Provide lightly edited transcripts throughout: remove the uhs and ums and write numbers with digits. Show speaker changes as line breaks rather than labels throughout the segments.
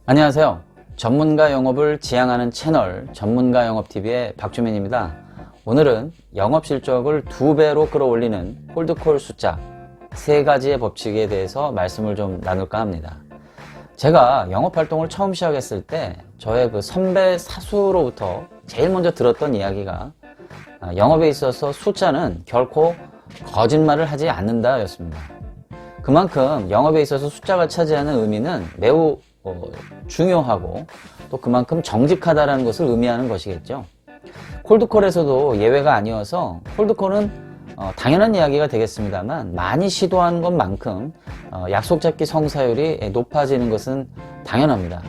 안녕하세요. 전문가 영업을 지향하는 채널 전문가 영업TV의 박주민입니다. 오늘은 영업 실적을 2배로 끌어올리는 콜드콜 숫자 3가지의 법칙에 대해서 말씀을 좀 나눌까 합니다. 제가 영업 활동을 처음 시작했을 때 저의 그 선배 사수로부터 제일 먼저 들었던 이야기가 영업에 있어서 숫자는 결코 거짓말을 하지 않는다 였습니다. 그만큼 영업에 있어서 숫자가 차지하는 의미는 매우 중요하고 또 그만큼 정직하다는 것을 의미하는 것이겠죠. 콜드콜에서도 예외가 아니어서 콜드콜은 당연한 이야기가 되겠습니다만 많이 시도하는 것만큼 약속 잡기 성사율이 높아지는 것은 당연합니다.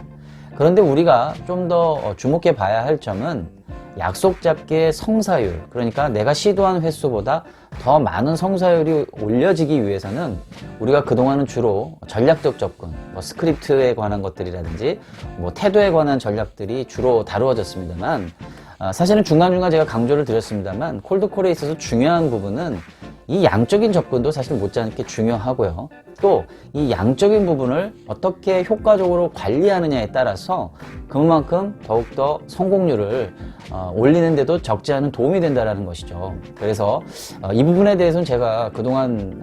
그런데 우리가 좀 더 주목해 봐야 할 점은 약속 잡기의 성사율, 그러니까 내가 시도한 횟수보다 더 많은 성사율이 올려지기 위해서는 우리가 그동안은 주로 전략적 접근, 스크립트에 관한 것들이라든지 태도에 관한 전략들이 주로 다루어졌습니다만 사실은 중간중간 제가 강조를 드렸습니다만 콜드콜에 있어서 중요한 부분은 이 양적인 접근도 사실 못지않게 중요하고요. 또 이 양적인 부분을 어떻게 효과적으로 관리하느냐에 따라서 그만큼 더욱더 성공률을 올리는 데도 적지 않은 도움이 된다는 것이죠. 그래서 이 부분에 대해서는 제가 그동안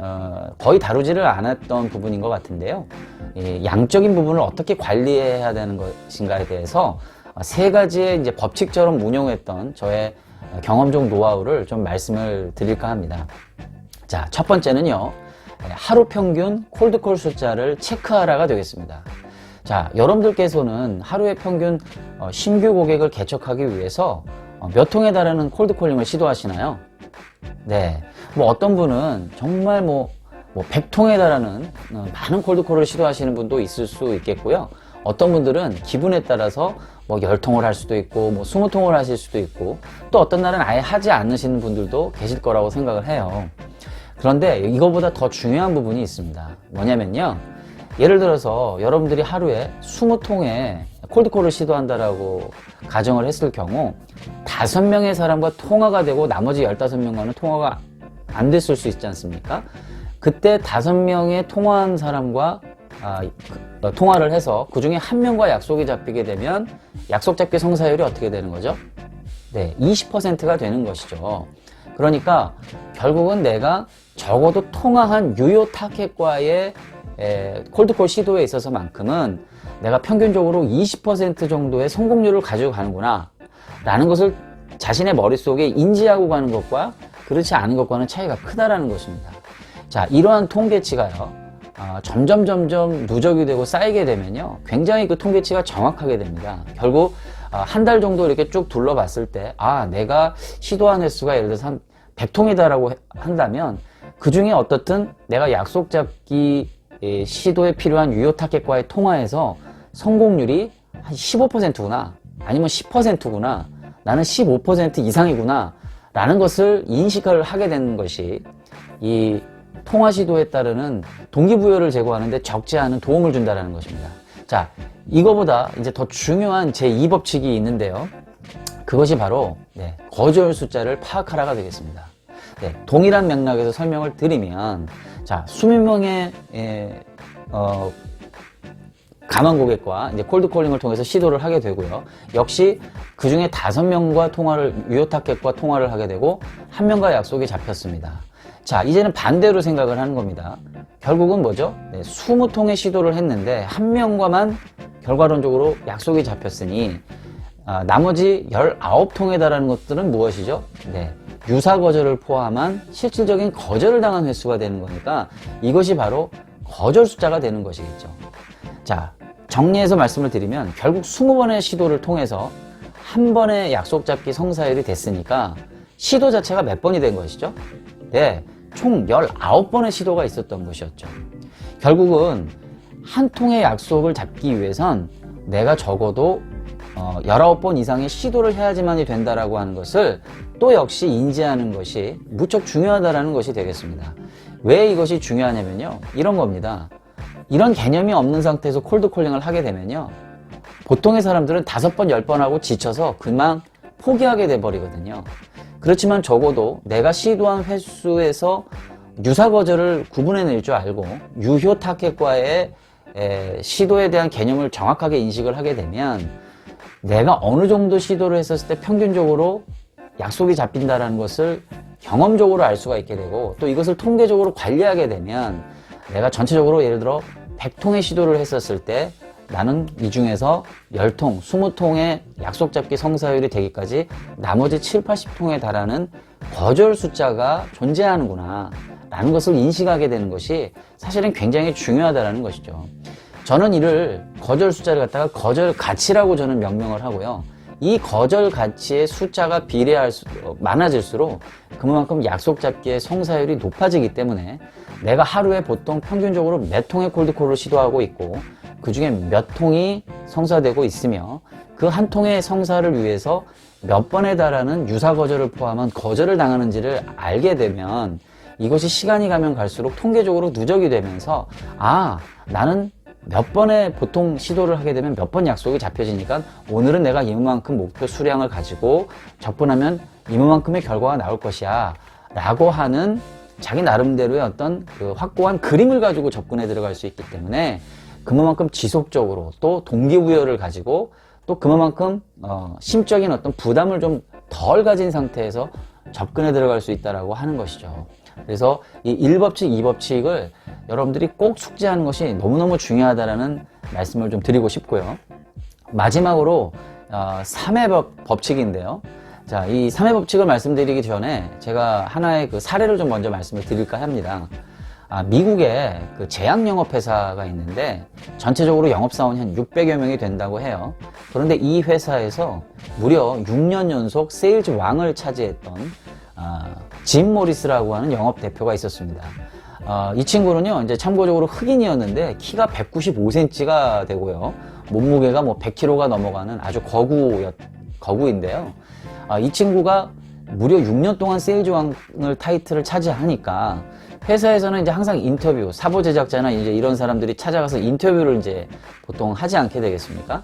거의 다루지를 않았던 부분인 것 같은데요. 이 양적인 부분을 어떻게 관리해야 되는 것인가에 대해서 3가지의 이제 법칙처럼 운용했던 저의 경험적 노하우를 좀 말씀을 드릴까 합니다. 자, 첫 번째는요. 하루 평균 콜드콜 숫자를 체크하라가 되겠습니다. 자, 여러분들께서는 하루의 평균 신규 고객을 개척하기 위해서 몇 통에 달하는 콜드콜링을 시도하시나요? 네. 어떤 분은 정말 100통에 달하는 많은 콜드콜을 시도하시는 분도 있을 수 있겠고요. 어떤 분들은 기분에 따라서 10통을 할 수도 있고 20통을 하실 수도 있고 또 어떤 날은 아예 하지 않으시는 분들도 계실 거라고 생각을 해요. 그런데 이거보다 더 중요한 부분이 있습니다. 뭐냐면요. 예를 들어서 여러분들이 하루에 20통의 콜드콜을 시도한다라고 가정을 했을 경우 5명의 사람과 통화가 되고 나머지 15명과는 통화가 안 됐을 수 있지 않습니까? 그때 5명의 통화한 사람과 통화를 해서 그 중에 1명과 약속이 잡히게 되면 약속 잡기 성사율이 어떻게 되는 거죠? 네, 20%가 되는 것이죠. 그러니까 결국은 내가 적어도 통화한 유효 타겟과의 콜드콜 시도에 있어서만큼은 내가 평균적으로 20% 정도의 성공률을 가지고 가는구나 라는 것을 자신의 머릿속에 인지하고 가는 것과 그렇지 않은 것과는 차이가 크다라는 것입니다. 자, 이러한 통계치가요 점점 누적이 되고 쌓이게 되면요 굉장히 그 통계치가 정확하게 됩니다. 결국 한 달 정도 이렇게 쭉 둘러봤을 때 내가 시도한 횟수가 예를 들어서 한 100통이다라고 한다면 그 중에 어떻든 내가 약속 잡기 시도에 필요한 유효 타겟과의 통화에서 성공률이 한 15%구나 아니면 10%구나 나는 15% 이상이구나 라는 것을 인식을 하게 되는 것이 이 통화 시도에 따르는 동기부여를 제고하는데 적지 않은 도움을 준다는 것입니다. 자, 이거보다 이제 더 중요한 제2법칙이 있는데요. 그것이 바로 거절 숫자를 파악하라가 되겠습니다. 동일한 맥락에서 설명을 드리면 자, 20명의 가망 고객과 이제 콜드콜링을 통해서 시도를 하게 되고요. 역시 그 중에 5명과 유효 타겟과 통화를 하게 되고 1명과 약속이 잡혔습니다. 자, 이제는 반대로 생각을 하는 겁니다. 결국은 뭐죠? 20통의 시도를 했는데 1명과만 결과론적으로 약속이 잡혔으니 나머지 19통에 달하는 것들은 무엇이죠? 유사 거절을 포함한 실질적인 거절을 당한 횟수가 되는 거니까 이것이 바로 거절 숫자가 되는 것이겠죠. 자, 정리해서 말씀을 드리면 결국 20번의 시도를 통해서 한 번의 약속 잡기 성사율이 됐으니까 시도 자체가 몇 번이 된 것이죠? 총 19번의 시도가 있었던 것이었죠. 결국은 한 통의 약속을 잡기 위해선 내가 적어도 19번 이상의 시도를 해야지만이 된다라고 하는 것을 또 역시 인지하는 것이 무척 중요하다라는 것이 되겠습니다. 왜 이것이 중요하냐면요. 이런 겁니다. 이런 개념이 없는 상태에서 콜드콜링을 하게 되면요. 보통의 사람들은 5번, 10번 하고 지쳐서 그만 포기하게 돼버리거든요. 그렇지만 적어도 내가 시도한 횟수에서 유사 거절을 구분해낼 줄 알고 유효 타겟과의 시도에 대한 개념을 정확하게 인식을 하게 되면 내가 어느 정도 시도를 했었을 때 평균적으로 약속이 잡힌다는 것을 경험적으로 알 수가 있게 되고, 또 이것을 통계적으로 관리하게 되면 내가 전체적으로 예를 들어 100통의 시도를 했었을 때 나는 이 중에서 10통, 20통의 약속 잡기 성사율이 되기까지 나머지 7, 80통에 달하는 거절 숫자가 존재하는구나 라는 것을 인식하게 되는 것이 사실은 굉장히 중요하다는 것이죠. 저는 이를 거절 숫자를 갖다가 거절 가치라고 저는 명명을 하고요. 이 거절 가치의 숫자가 많아질수록 그만큼 약속 잡기의 성사율이 높아지기 때문에 내가 하루에 보통 평균적으로 몇 통의 콜드콜을 시도하고 있고 그 중에 몇 통이 성사되고 있으며 그 한 통의 성사를 위해서 몇 번에 달하는 유사 거절을 포함한 거절을 당하는지를 알게 되면 이것이 시간이 가면 갈수록 통계적으로 누적이 되면서 나는 몇 번에 보통 시도를 하게 되면 몇 번 약속이 잡혀지니까 오늘은 내가 이만큼 목표 수량을 가지고 접근하면 이만큼의 결과가 나올 것이야 라고 하는 자기 나름대로의 어떤 그 확고한 그림을 가지고 접근해 들어갈 수 있기 때문에 그만큼 지속적으로 또 동기부여를 가지고 또 그만큼 심적인 어떤 부담을 좀 덜 가진 상태에서 접근해 들어갈 수 있다라고 하는 것이죠. 그래서 이 1법칙, 2법칙을 여러분들이 꼭 숙지하는 것이 너무너무 중요하다라는 말씀을 좀 드리고 싶고요. 마지막으로 3회 법칙인데요. 자, 이 3회 법칙을 말씀드리기 전에 제가 하나의 그 사례를 좀 먼저 말씀을 드릴까 합니다. 미국에 그 제약영업회사가 있는데 전체적으로 영업사원이 한 600여 명이 된다고 해요. 그런데 이 회사에서 무려 6년 연속 세일즈 왕을 차지했던 짐 모리스라고 하는 영업 대표가 있었습니다. 이 친구는요, 이제 참고적으로 흑인이었는데 키가 195cm가 되고요. 몸무게가 뭐 100kg가 넘어가는 아주 거구인데요. 이 친구가 무려 6년 동안 세일즈 왕을 타이틀을 차지하니까 회사에서는 이제 항상 인터뷰, 사보 제작자나 이제 이런 사람들이 찾아가서 인터뷰를 이제 보통 하지 않게 되겠습니까?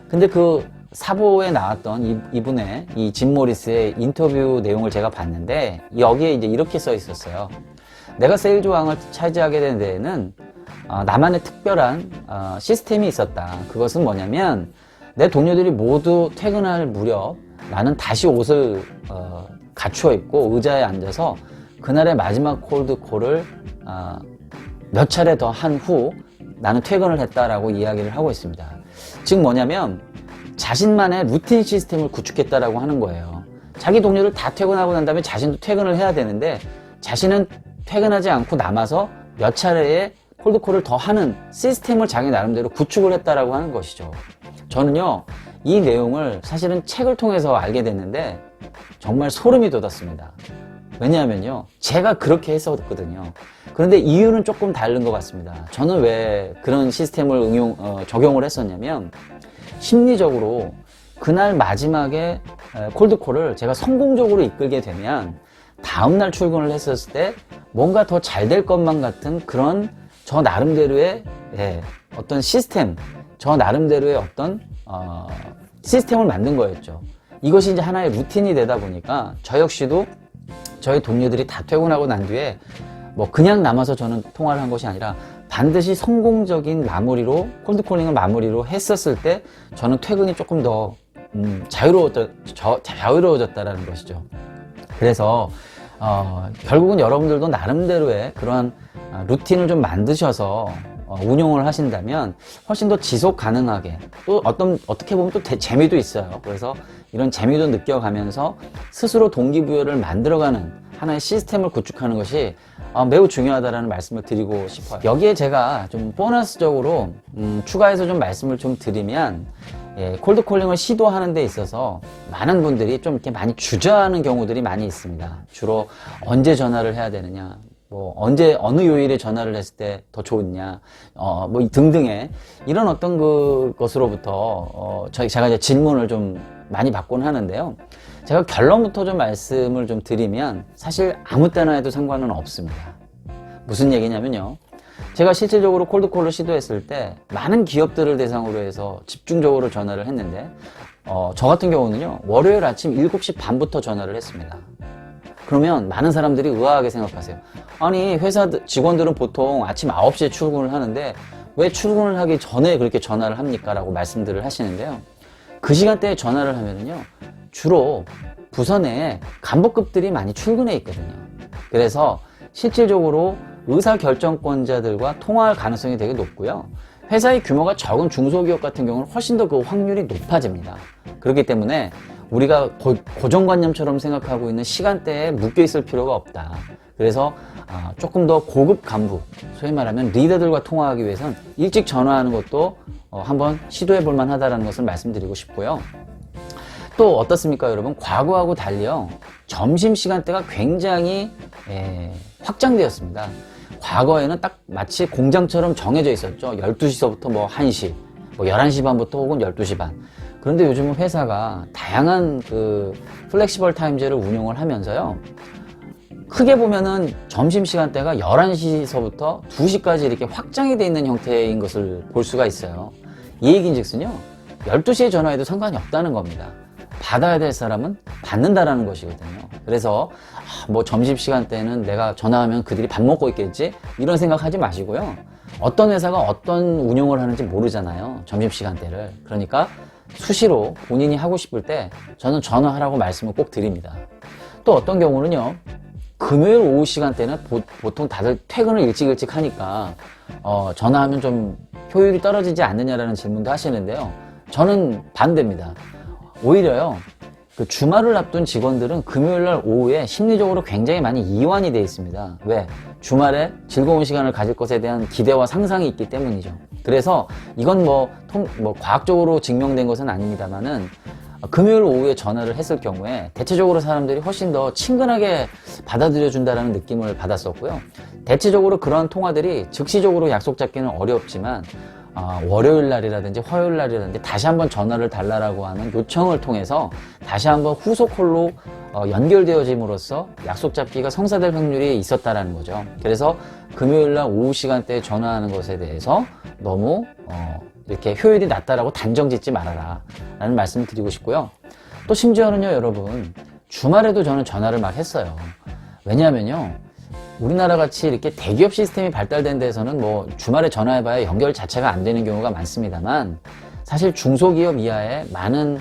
근데 그 사보에 나왔던 이분의 이 짐 모리스의 인터뷰 내용을 제가 봤는데 여기에 이제 이렇게 써 있었어요. 내가 세일즈 왕을 차지하게 된 데에는 나만의 특별한 시스템이 있었다. 그것은 뭐냐면 내 동료들이 모두 퇴근할 무렵 나는 다시 옷을 갖추어 입고 의자에 앉아서 그날의 마지막 콜드콜을 몇 차례 더 한 후 나는 퇴근을 했다라고 이야기를 하고 있습니다. 즉 뭐냐면 자신만의 루틴 시스템을 구축했다라고 하는 거예요. 자기 동료를 다 퇴근하고 난 다음에 자신도 퇴근을 해야 되는데 자신은 퇴근하지 않고 남아서 몇 차례의 콜드콜을 더 하는 시스템을 자기 나름대로 구축을 했다라고 하는 것이죠. 저는요, 이 내용을 사실은 책을 통해서 알게 됐는데 정말 소름이 돋았습니다. 왜냐하면요, 제가 그렇게 했었거든요. 그런데 이유는 조금 다른 것 같습니다. 저는 왜 그런 시스템을 적용을 했었냐면 심리적으로 그날 마지막에 콜드콜을 제가 성공적으로 이끌게 되면 다음날 출근을 했었을 때 뭔가 더 잘 될 것만 같은 그런 저 나름대로의 어떤 시스템, 저 나름대로의 어떤 시스템을 만든 거였죠. 이것이 이제 하나의 루틴이 되다 보니까 저 역시도 저희 동료들이 다 퇴근하고 난 뒤에 뭐 그냥 남아서 저는 통화를 한 것이 아니라 반드시 성공적인 마무리로, 콜드콜링을 마무리로 했었을 때 저는 퇴근이 조금 더 자유로워졌다라는 것이죠. 그래서 결국은 여러분들도 나름대로의 그러한 루틴을 좀 만드셔서 운용을 하신다면 훨씬 더 지속 가능하게, 또 어떻게 보면 또 재미도 있어요. 그래서 이런 재미도 느껴가면서 스스로 동기부여를 만들어가는 하나의 시스템을 구축하는 것이 매우 중요하다는 말씀을 드리고 싶어요. 여기에 제가 좀 보너스적으로 추가해서 좀 말씀을 좀 드리면, 콜드콜링을 시도하는 데 있어서 많은 분들이 좀 이렇게 많이 주저하는 경우들이 많이 있습니다. 주로 언제 전화를 해야 되느냐, 뭐 언제 어느 요일에 전화를 했을 때 더 좋냐, 뭐 등등의 이런 어떤 것으로부터 제가 이제 질문을 좀 많이 받곤 하는데요. 제가 결론부터 좀 말씀을 좀 드리면 사실 아무 때나 해도 상관은 없습니다. 무슨 얘기냐면요, 제가 실질적으로 콜드콜을 시도했을 때 많은 기업들을 대상으로 해서 집중적으로 전화를 했는데 저 같은 경우는요, 월요일 아침 7시 반부터 전화를 했습니다. 그러면 많은 사람들이 의아하게 생각하세요. 아니, 회사 직원들은 보통 아침 9시에 출근을 하는데 왜 출근을 하기 전에 그렇게 전화를 합니까? 라고 말씀들을 하시는데요. 그 시간대에 전화를 하면은요, 주로 부서 내에 간부급들이 많이 출근해 있거든요. 그래서 실질적으로 의사결정권자들과 통화할 가능성이 되게 높고요. 회사의 규모가 적은 중소기업 같은 경우는 훨씬 더 그 확률이 높아집니다. 그렇기 때문에 우리가 고정관념처럼 생각하고 있는 시간대에 묶여 있을 필요가 없다. 그래서 조금 더 고급 간부, 소위 말하면 리더들과 통화하기 위해선 일찍 전화하는 것도 한번 시도해 볼 만하다는 것을 말씀드리고 싶고요. 또 어떻습니까, 여러분? 과거하고 달리요, 점심시간대가 굉장히 확장되었습니다. 과거에는 딱 마치 공장처럼 정해져 있었죠. 12시서부터 뭐 1시, 뭐 11시 반부터 혹은 12시 반. 그런데 요즘은 회사가 다양한 그 플렉시벌 타임제를 운용을 하면서요, 크게 보면은 점심시간대가 11시서부터 2시까지 이렇게 확장이 되어 있는 형태인 것을 볼 수가 있어요. 이 얘기인 즉슨요, 12시에 전화해도 상관이 없다는 겁니다. 받아야 될 사람은 받는다라는 것이거든요. 그래서 뭐 점심시간대는 내가 전화하면 그들이 밥 먹고 있겠지? 이런 생각하지 마시고요. 어떤 회사가 어떤 운영을 하는지 모르잖아요, 점심시간대를. 그러니까 수시로 본인이 하고 싶을 때 저는 전화하라고 말씀을 꼭 드립니다. 또 어떤 경우는요, 금요일 오후 시간대는 보통 다들 퇴근을 일찍 하니까 전화하면 좀 효율이 떨어지지 않느냐라는 질문도 하시는데요. 저는 반대입니다. 오히려요, 그 주말을 앞둔 직원들은 금요일날 오후에 심리적으로 굉장히 많이 이완이 되어 있습니다. 왜? 주말에 즐거운 시간을 가질 것에 대한 기대와 상상이 있기 때문이죠. 그래서 이건 뭐 과학적으로 증명된 것은 아닙니다만은, 금요일 오후에 전화를 했을 경우에 대체적으로 사람들이 훨씬 더 친근하게 받아들여 준다는 느낌을 받았었고요. 대체적으로 그런 통화들이 즉시적으로 약속 잡기는 어렵지만 월요일 날이라든지 화요일 날이라든지 다시 한번 전화를 달라고 하는 요청을 통해서 다시 한번 후속콜로 연결되어짐으로써 약속 잡기가 성사될 확률이 있었다라는 거죠. 그래서 금요일 날 오후 시간대에 전화하는 것에 대해서 너무 이렇게 효율이 낮다라고 단정 짓지 말아라 라는 말씀을 드리고 싶고요. 또 심지어는요, 여러분, 주말에도 저는 전화를 막 했어요. 왜냐하면요, 우리나라 같이 이렇게 대기업 시스템이 발달된 데서는 뭐 주말에 전화해봐야 연결 자체가 안 되는 경우가 많습니다만, 사실 중소기업 이하의 많은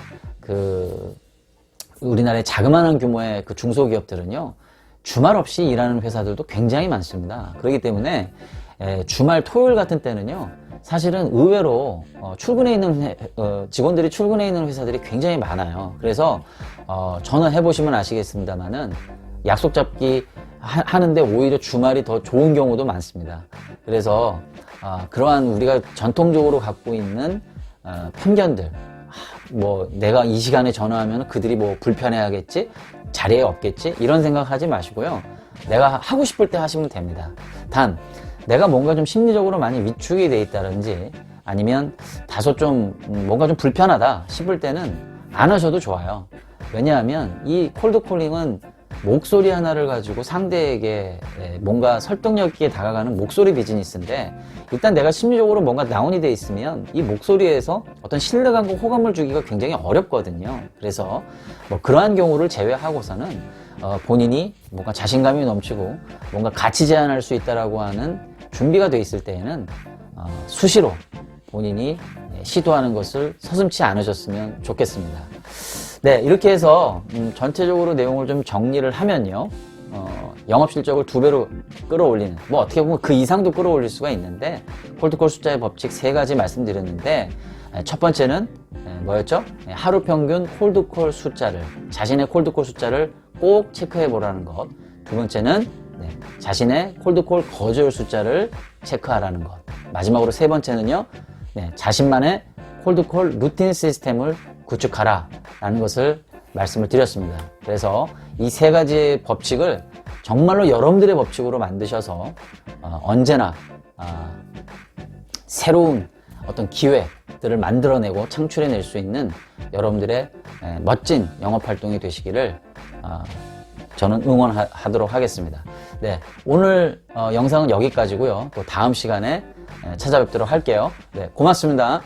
우리나라의 자그마한 규모의 그 중소기업들은요, 주말 없이 일하는 회사들도 굉장히 많습니다. 그렇기 때문에 주말 토요일 같은 때는요, 사실은 의외로 출근해 있는 직원들이 출근해 있는 회사들이 굉장히 많아요. 그래서 전화해 보시면 아시겠습니다만은 약속 잡기 하는데 오히려 주말이 더 좋은 경우도 많습니다. 그래서 그러한 우리가 전통적으로 갖고 있는 편견들, 뭐 내가 이 시간에 전화하면 그들이 뭐 불편해하겠지, 자리에 없겠지, 이런 생각하지 마시고요. 내가 하고 싶을 때 하시면 됩니다. 단 내가 뭔가 좀 심리적으로 많이 위축이 돼 있다든지 아니면 다소 좀 뭔가 좀 불편하다 싶을 때는 안 하셔도 좋아요. 왜냐하면 이 콜드콜링은 목소리 하나를 가지고 상대에게 뭔가 설득력 있게 다가가는 목소리 비즈니스인데, 일단 내가 심리적으로 뭔가 다운이 돼 있으면 이 목소리에서 어떤 신뢰감과 호감을 주기가 굉장히 어렵거든요. 그래서 뭐 그러한 경우를 제외하고서는 본인이 뭔가 자신감이 넘치고 뭔가 가치 제안할 수 있다라고 하는 준비가 돼 있을 때에는 수시로 본인이 시도하는 것을 서슴지 않으셨으면 좋겠습니다. 네, 이렇게 해서 전체적으로 내용을 좀 정리를 하면요, 영업실적을 2배로 끌어올리는, 뭐 어떻게 보면 그 이상도 끌어올릴 수가 있는데, 콜드콜 숫자의 법칙 3가지 말씀드렸는데, 첫 번째는 뭐였죠? 하루 평균 콜드콜 숫자를, 자신의 콜드콜 숫자를 꼭 체크해 보라는 것. 두 번째는 자신의 콜드콜 거절 숫자를 체크하라는 것. 마지막으로 세 번째는요, 자신만의 콜드콜 루틴 시스템을 구축하라 라는 것을 말씀을 드렸습니다. 그래서 이 3가지의 법칙을 정말로 여러분들의 법칙으로 만드셔서 언제나 새로운 어떤 기회들을 만들어내고 창출해낼 수 있는 여러분들의 멋진 영업활동이 되시기를 저는 응원하도록 하겠습니다. 네, 오늘 영상은 여기까지고요. 또 다음 시간에 찾아뵙도록 할게요. 네, 고맙습니다.